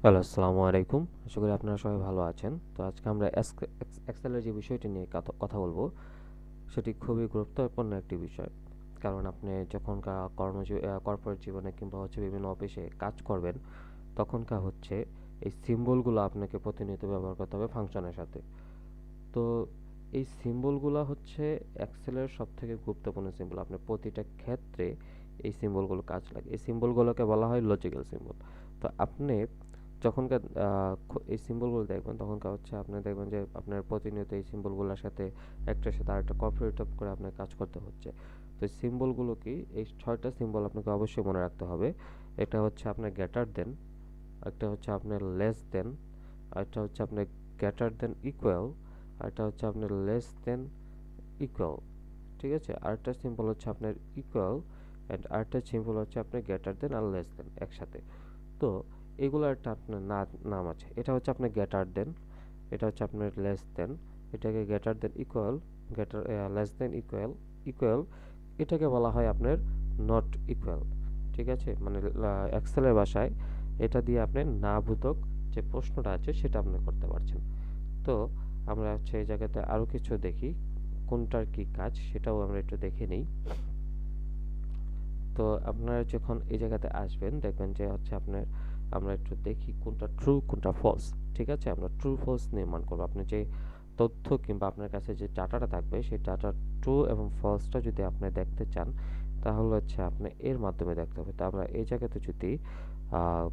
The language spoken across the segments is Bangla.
হ্যালো, আসসালামু আলাইকুম। আশা করি আপনারা সবাই ভালো আছেন। তো আজকে আমরা এক্সেলের যে বিষয়টি নিয়ে কথা বলবো, সেটি খুবই গুরুত্বপূর্ণ একটি বিষয়। কারণ আপনি যখন কর্পোরেট জীবনে কিংবা হচ্ছে বিভিন্ন অফিসে কাজ করবেন, তখনকার হচ্ছে এই সিম্বলগুলো আপনাকে প্রতিনিয়ত ব্যবহার করতে হবে ফাংশনের সাথে। তো এই সিম্বলগুলো হচ্ছে এক্সেলের সবথেকে গুরুত্বপূর্ণ সিম্বল। আপনার প্রতিটা ক্ষেত্রে এই সিম্বলগুলো কাজ লাগে। এই সিম্বলগুলোকে বলা হয় লজিক্যাল সিম্বল। তো আপনি যখনকার এই সিম্বলগুলো দেখবেন, তখনকার হচ্ছে আপনি দেখবেন যে আপনার প্রতিনিয়ত এই সিম্বলগুলোর সাথে একটার সাথে আরেকটা কোঅপারেটিভ করে আপনার কাজ করতে হচ্ছে। তো এই সিম্বলগুলো কি, এই 6টা সিম্বল আপনাকে অবশ্যই মনে রাখতে হবে। এটা হচ্ছে আপনার গ্রেটার দেন, একটা হচ্ছে আপনার লেস দেন, আরেকটা হচ্ছে আপনার গ্রেটার দেন ইকুয়াল, আরেকটা হচ্ছে আপনার লেস দেন ইকুয়াল। ঠিক আছে, আরেকটা সিম্বল হচ্ছে আপনার ইকুয়াল, অ্যান্ড আরেকটা সিম্বল হচ্ছে আপনার গ্রেটার দেন আর লেস দেন একসাথে। তো এগুলো একটা আপনার নাম আছে। এটা হচ্ছে আপনার গ্রেটার দেন, এটা হচ্ছে আপনার লেস দেন, এটাকে greater than equal, greater less than equal, equal এটাকে বলা হয় আপনার নট ইকুয়াল। ঠিক আছে, মানে এক্সেলের ভাষায় এটা দিয়ে আপনি না বোধক যে প্রশ্নটা আছে সেটা আপনি করতে পারছেন। তো আমরা হচ্ছে এই জায়গাতে আরও কিছু দেখি, কোনটার কি কাজ সেটাও আমরা একটু দেখে নিই। তো আপনারা যখন এই জায়গাতে আসবেন, দেখবেন যে হচ্ছে আপনার, আমরা একটু দেখি কোনটা ট্রু কোনটা ফলস। ঠিক আছে, আমরা ট্রু ফলস নির্মাণ করবো। আপনি যে তথ্য কিংবা আপনার কাছে যে ডাটাটা থাকবে, সেই ডাটা ট্রু এবং ফলসটা যদি আপনি দেখতে চান, তাহলে হচ্ছে আপনি এর মাধ্যমে দেখতে হবে। তো আমরা এই জায়গাতে যদি আহ,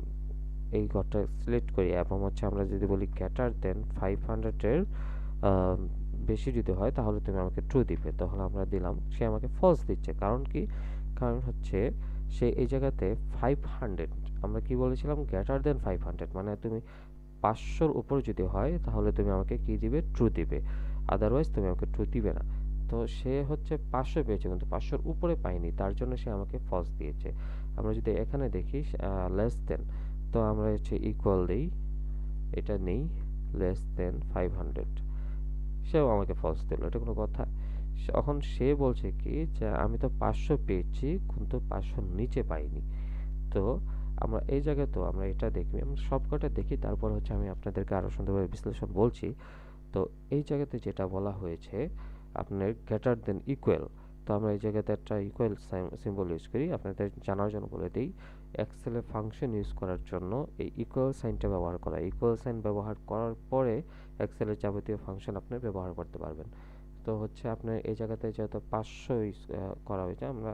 এই ঘরটা সিলেক্ট করি এবং হচ্ছে আমরা যদি বলি গ্রেটার দেন 500-এর বেশি যদি হয়, তাহলে তুমি আমাকে ট্রু দিবে। তাহলে আমরা দিলাম, সে আমাকে ফলস দিচ্ছে। কারণ কি? কারণ হচ্ছে সে এই জায়গাতে 500, আমরা কি বলেছিলাম, গ্রেটার দেন 500, মানে তুমি 500-র উপর যদি হয়, তাহলে তুমি আমাকে কি দিবে, ট্রু দিবে। আদারওয়াইজ তুমি আমাকে ট্রু দিবে না। তো সে হচ্ছে 500 পেয়েছে কিন্তু 500-র উপরে পায়নি, তার জন্য সে আমাকে ফলস দিয়েছে। আমরা যদি এখানে দেখি লেস দেন, তো আমরা হচ্ছে ইকুয়াল দিই, এটা নেই, লেস দেন 500, সেও আমাকে ফলস দিল। এটা কোনো কথা? এখন সে বলছে কি যে আমি তো 500 পেয়েছি কিন্তু 500-র নিচে পাইনি। তো আমরা এই জায়গায়, তো আমরা এটা দেখি, আমরা সবকটা দেখি, তারপর হচ্ছে আমি আপনাদেরকে আরো সুন্দরভাবে বিশ্লেষণ বলছি। তো এই জায়গাতে যেটা বলা হয়েছে আপনার গ্রেটার দেন ইকুয়াল, তো আমরা এই জায়গাতে একটা ইকুয়াল সিম্বল ইউজ করি। আপনাদের জানার জন্য বলে দিই, এক্সেলে ফাংশন ইউজ করার জন্য এই ইকুয়াল সাইনটা ব্যবহার করা। ইকুয়াল সাইন ব্যবহার করার পরে এক্সেলের যাবতীয় ফাংশন আপনি ব্যবহার করতে পারবেন। তো হচ্ছে আপনার এই জায়গাতে যেহেতু 500 ইউজ করা হয়েছে, আমরা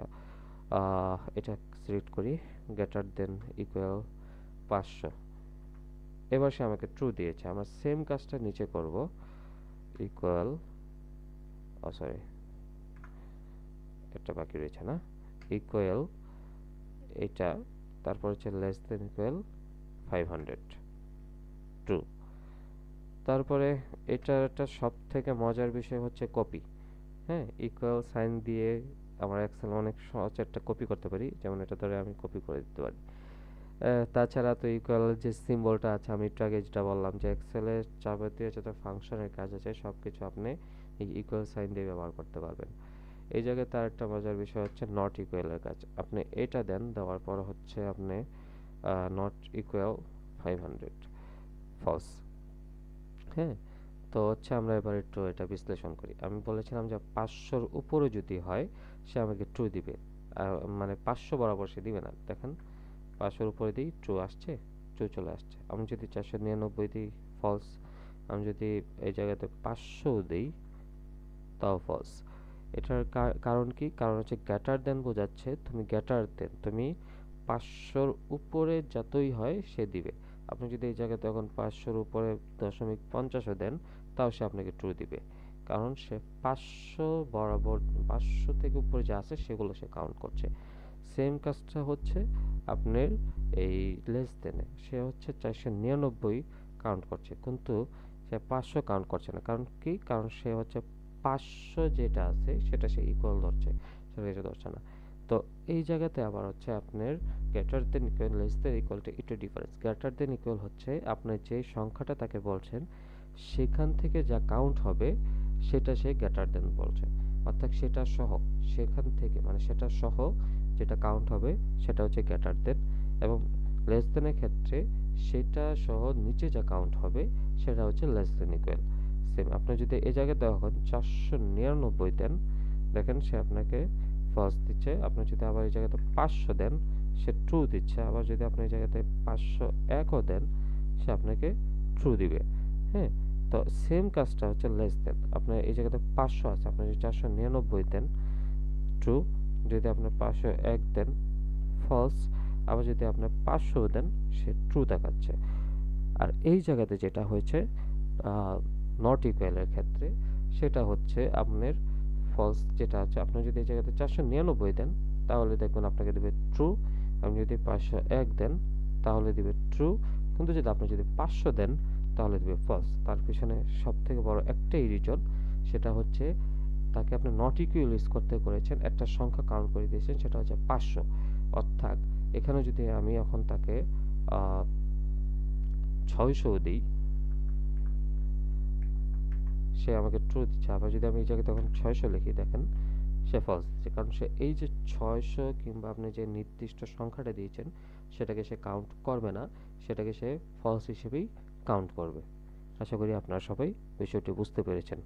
এটা সিলেক্ট করি, গ্রেটার দেন ইকুয়াল 500। এবার সে আমাকে ট্রু দিয়েছে। আমরা সেম কাজটা নিচে করব, ইকুয়াল, সরি, একটা বাকি রয়েছে না, ইকুয়াল এটা, তারপর হচ্ছে লেস দেন ইকুয়াল 500, ট্রু। তারপরে এটা একটা সব থেকে মজার বিষয় হচ্ছে কপি। হ্যাঁ, ইকুয়াল সাইন দিয়ে আমরা এক্সেল অনেক সহজ একটা কপি করতে পারি, যেমন এটা ধরে আমি কপি করে দিতে পারি। তাছাড়া তো ইকুয়াল যে সিম্বলটা আছে, আমি একটু আগে যেটা বললাম যে এক্সেলের যাবতীয় যত ফাংশনের কাজ আছে সব কিছু আপনি এই ইকুয়াল সাইন দিয়ে ব্যবহার করতে পারবেন। এই জায়গায় তার একটা মজার বিষয় হচ্ছে নট ইকুয়ালের কাজ। আপনি এটা দেন, দেওয়ার পর হচ্ছে আপনি নট ইকুয়াল 500, ফলস। হ্যাঁ, তো হচ্ছে আমরা এবার একটু এটা বিশ্লেষণ করি। আমি বলেছিলাম যে 500-র উপরে যদি হয়, সে আমাকে ট্রু দিবে। মানে 500 বরাবর সে দিবে না। দেখেন, 500-র উপরে দিই, ট্রু আসছে, ট্রু চলে আসছে। আমি যদি 499 দিই, ফলস। আমি যদি এই জায়গাতে 500 দিই, তাও ফলস। এটার কারণ কি? কারণ হচ্ছে গ্রেটার দেন বোঝাচ্ছে তুমি গ্রেটার দেন, তুমি 500-র উপরে যতই হয় সে দিবে। আপনি যদি এই জায়গাতে এখন 500-র উপরে 0.50 দেন, তাও সে আপনাকে ট্রু দিবে। কারণ সে 500 বরাবর, 500 থেকে উপরে যা আছে সেগুলো সে কাউন্ট করছে। সেম কাজটা হচ্ছে আপনার এই লেস দেনে, সে হচ্ছে 499 কাউন্ট করছে, কিন্তু সে 500 কাউন্ট করছে না। কারণ কি? কারণ সে হচ্ছে 500 যেটা আছে সেটা সে ইকুয়াল ধরছে, সেটা এটা ধরছে না। তো এই জায়গাতে আবার হচ্ছে আপনার greater than equal, less than ইকুয়ালটা একটু ডিফারেন্স। গ্রেটার দেন ইকুয়াল হচ্ছে আপনার যে সংখ্যাটা তাকে বলছেন সেখান থেকে যা কাউন্ট হবে সেটা সে গ্রেটার দেন বলছে। অর্থাৎ সেটা সহ, সেখান থেকে মানে সেটা সহ যেটা কাউন্ট হবে সেটা হচ্ছে গ্রেটার দেন। এবং লেস দেনের ক্ষেত্রে সেটা সহ নিচে যা কাউন্ট হবে সেটা হচ্ছে লেস দেন ইকুয়াল। সেম আপনি যদি এই জায়গায় দেখেন 499 দেন, দেখেন সে আপনাকে ফলস দিচ্ছে। আপনি যদি আবার এই জায়গাতে 500 দেন, সে ট্রু দিচ্ছে। আবার যদি আপনি এই জায়গাতে 501ও দেন, সে আপনাকে ট্রু দিবে। হ্যাঁ, তো সেম কাজটা হচ্ছে লেস দেন। আপনার এই জায়গাতে 500 আছে, আপনি যদি 499 দেন ট্রু, যদি আপনি 501 দেন ফলস, আবার যদি আপনি 500 দেন সে ট্রু দেখাচ্ছে। আর এই জায়গাতে যেটা হয়েছে নট ইকুয়ালের ক্ষেত্রে, সেটা হচ্ছে আপনার ফলস যেটা আছে। আপনি যদি এই জায়গাতে 499 দেন তাহলে দেখবেন আপনাকে দেবে ট্রু। আপনি যদি 501 দেন তাহলে দিবে ট্রু। কিন্তু যদি আপনি যদি 500 দেন তাহলে দিবে ফলস। তার পিছনে সব থেকে বড় একটাই রিজন, সেটা হচ্ছে তাকে আপনি নট ইকুয়াল ইউজ করতে করেছেন, একটা সংখ্যা কাউন্ট করে দিয়েছেন, সেটা হচ্ছে 500। অর্থাৎ এখানে যদি আমি এখন তাকে 600 দিই, সে আমাকে ট্রু দিচ্ছে। আবার যদি আমি এই জায়গায় তখন 600 লিখি, দেখেন সে ফলস দিচ্ছে। কারণ সে এই যে 600 কিংবা আপনি যে নির্দিষ্ট সংখ্যাটা দিয়েছেন সেটাকে সে কাউন্ট করবে না, সেটাকে সে ফলস হিসেবেই কাউন্ট করবে। আশা করি আপনারা সবাই বিষয়টি বুঝতে পেরেছেন।